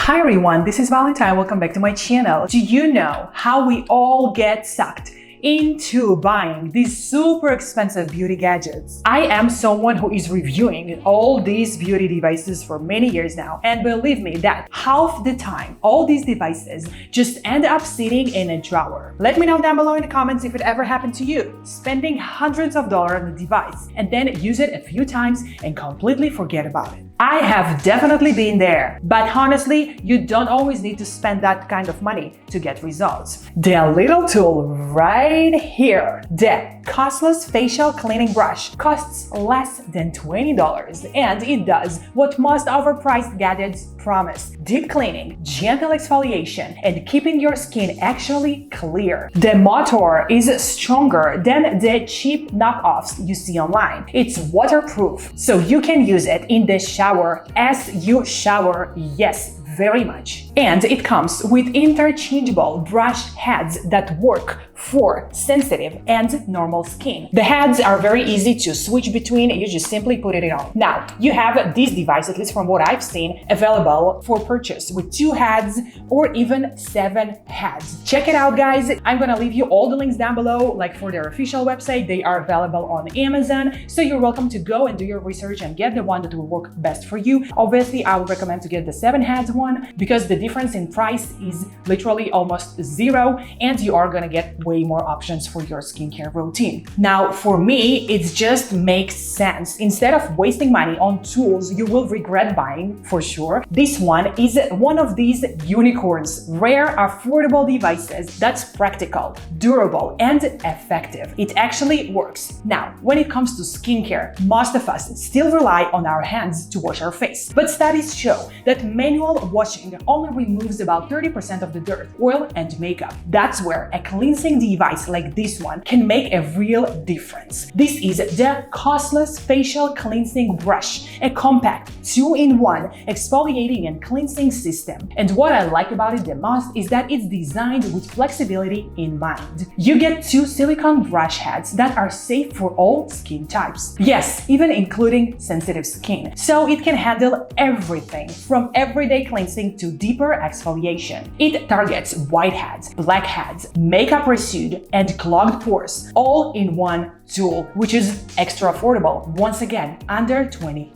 Hi everyone, this is Valentine. Welcome back to my channel. Do you know how we all get sucked into buying these super expensive beauty gadgets? I am someone who is reviewing all these beauty devices for many years now, and believe me that half the time all these devices just end up sitting in a drawer. Let me know down below in the comments if it ever happened to you, spending hundreds of dollars on a device and then use it a few times and completely forget about it. I have definitely been there, but honestly, you don't always need to spend that kind of money to get results. The little tool right here, the Coslus facial cleaning brush, costs less than $20 and it does what most overpriced gadgets promise: deep cleaning, gentle exfoliation, and keeping your skin actually clear. The motor is stronger than the cheap knockoffs you see online. It's waterproof, so you can use it in the shower as you shower, yes, very much. And it comes with interchangeable brush heads that work for sensitive and normal skin. The heads are very easy to switch between, you just simply put it on. Now, you have this device, at least from what I've seen, available for purchase with 2 heads or even 7 heads. Check it out, guys. I'm gonna leave you all the links down below, like for their official website. They are available on Amazon, so you're welcome to go and do your research and get the one that will work best for you. Obviously, I would recommend to get the 7 heads one because the difference in price is literally almost zero and you are gonna get way more options for your skincare routine. Now, for me, it just makes sense. Instead of wasting money on tools you will regret buying for sure, this one is one of these unicorns, rare, affordable devices that's practical, durable, and effective. It actually works. Now, when it comes to skincare, most of us still rely on our hands to wash our face, but studies show that manual washing only removes about 30% of the dirt, oil, and makeup. That's where a cleansing device like this one can make a real difference. This is the Coslus facial cleansing brush, a compact 2-in-1 exfoliating and cleansing system. And what I like about it the most is that it's designed with flexibility in mind. You get 2 silicone brush heads that are safe for all skin types. Yes, even including sensitive skin. So it can handle everything from everyday cleansing to deeper exfoliation. It targets whiteheads, blackheads, makeup residue, and clogged pores, all in one tool, which is extra affordable. Once again, under $20.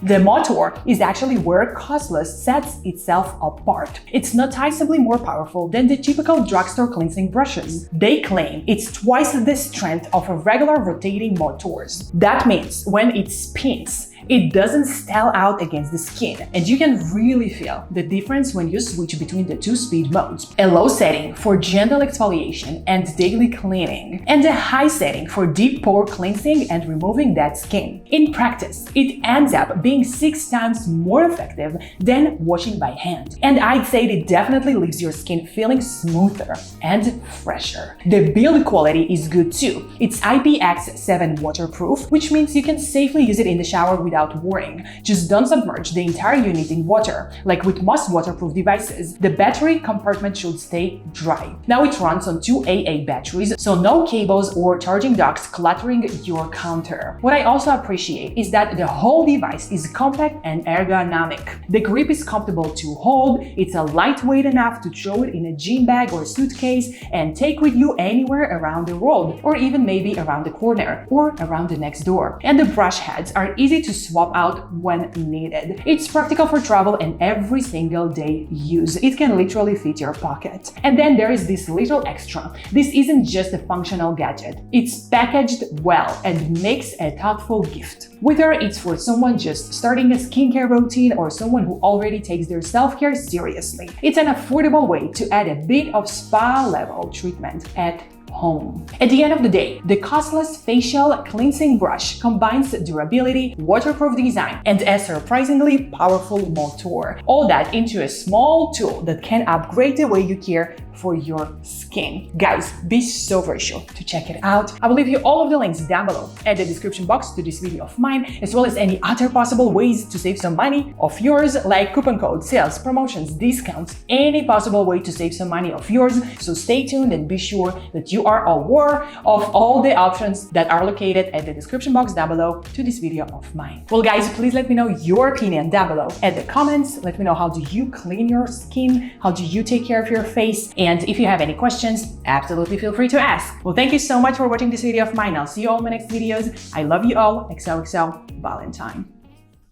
The motor is actually where Coslus sets itself apart. It's noticeably more powerful than the typical drugstore cleansing brushes. They claim it's twice the strength of a regular rotating motors. That means when it spins, it doesn't stall out against the skin, and you can really feel the difference when you switch between the 2 speed modes. A low setting for gentle exfoliation and daily cleaning, and a high setting for deep pore cleansing and removing dead skin. In practice, it ends up being 6 times more effective than washing by hand. And I'd say it definitely leaves your skin feeling smoother and fresher. The build quality is good too. It's IPX7 waterproof, which means you can safely use it in the shower without worrying. Just don't submerge the entire unit in water. Like with most waterproof devices, the battery compartment should stay dry. Now it runs on 2 AA batteries, so no cables or charging docks cluttering your counter. What I also appreciate is that the whole device is compact and ergonomic. The grip is comfortable to hold, it's a lightweight enough to throw it in a gym bag or suitcase and take with you anywhere around the world, or even maybe around the corner or around the next door. And the brush heads are easy to swap out when needed. It's practical for travel and every single day use. It can literally fit your pocket. And then there is this little extra. This isn't just a functional gadget. It's packaged well and makes a thoughtful gift. Whether it's for someone just starting a skincare routine or someone who already takes their self-care seriously, it's an affordable way to add a bit of spa-level treatment at home. At the end of the day, the Coslus facial cleansing brush combines durability, waterproof design, and a surprisingly powerful motor. All that into a small tool that can upgrade the way you care for your skin. Guys, be so very sure to check it out. I will leave you all of the links down below at the description box to this video of mine, as well as any other possible ways to save some money of yours, like coupon codes, sales, promotions, discounts, any possible way to save some money of yours. So stay tuned and be sure that you are aware of all the options that are located at the description box down below to this video of mine. Well guys, please let me know your opinion down below at the comments. Let me know, how do you clean your skin? How do you take care of your face? And if you have any questions, absolutely feel free to ask. Well, thank you so much for watching this video of mine. I'll see you all in my next videos. I love you all. XOXO Valentine.